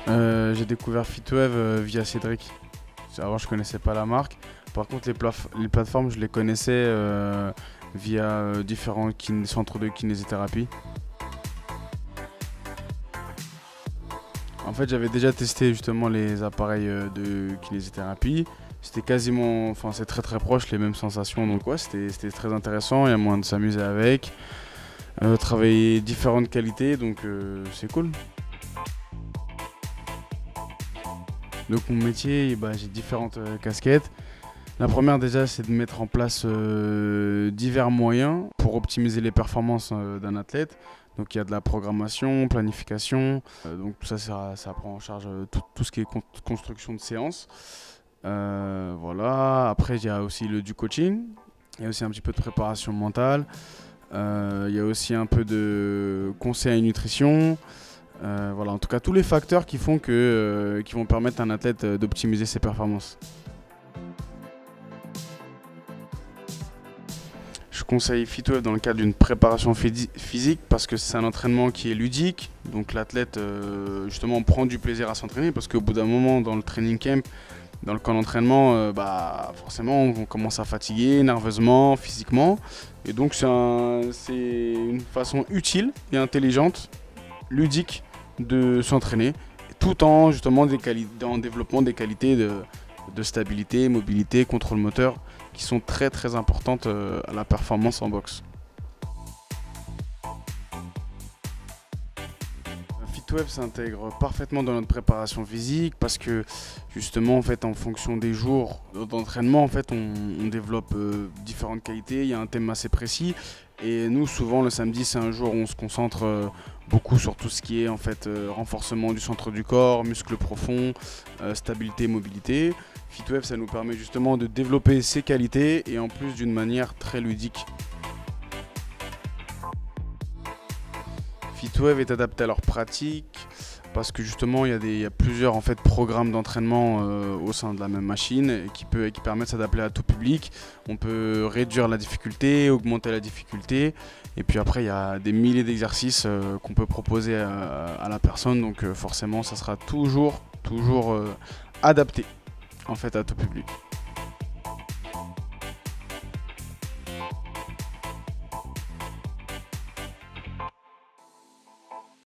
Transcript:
J'ai découvert Fitweb via Cédric. Avant, je connaissais pas la marque. Par contre, les plateformes, je les connaissais via différents centres de kinésithérapie. En fait, j'avais déjà testé justement les appareils de kinésithérapie. C'était quasiment, enfin, c'est très très proche, les mêmes sensations. Donc ouais, c'était très intéressant. Il y a moyen de s'amuser avec, travailler différentes qualités. Donc c'est cool. Donc mon métier, bah, j'ai différentes casquettes. La première déjà, c'est de mettre en place divers moyens pour optimiser les performances d'un athlète. Donc il y a de la programmation, planification. Donc tout ça, ça prend en charge tout ce qui est construction de séances. Voilà. Après, il y a aussi du coaching. Il y a aussi un petit peu de préparation mentale. Il y a aussi un peu de conseil en nutrition. Voilà, en tout cas, tous les facteurs qui font qui vont permettre à un athlète d'optimiser ses performances. Je conseille Fitweb dans le cadre d'une préparation physique parce que c'est un entraînement qui est ludique. Donc l'athlète justement prend du plaisir à s'entraîner parce qu'au bout d'un moment dans le training camp, dans le camp d'entraînement, bah, forcément on commence à fatiguer nerveusement, physiquement. Et donc c'est une façon utile et intelligente, ludique de s'entraîner tout en justement en développant des qualités de stabilité, mobilité, contrôle moteur qui sont très très importantes à la performance en boxe. Fitweb s'intègre parfaitement dans notre préparation physique parce que justement en fait en fonction des jours d'entraînement en fait on développe différentes qualités, il y a un thème assez précis et nous souvent le samedi c'est un jour où on se concentre beaucoup sur tout ce qui est en fait renforcement du centre du corps, muscles profonds, stabilité, mobilité. Fitweb ça nous permet justement de développer ces qualités et en plus d'une manière très ludique. Fitweb est adapté à leur pratique parce que justement il y a plusieurs en fait, programmes d'entraînement au sein de la même machine et qui permettent de s'adapter à tout public. On peut réduire la difficulté, augmenter la difficulté et puis après il y a des milliers d'exercices qu'on peut proposer à la personne donc forcément ça sera toujours adapté en fait à tout public.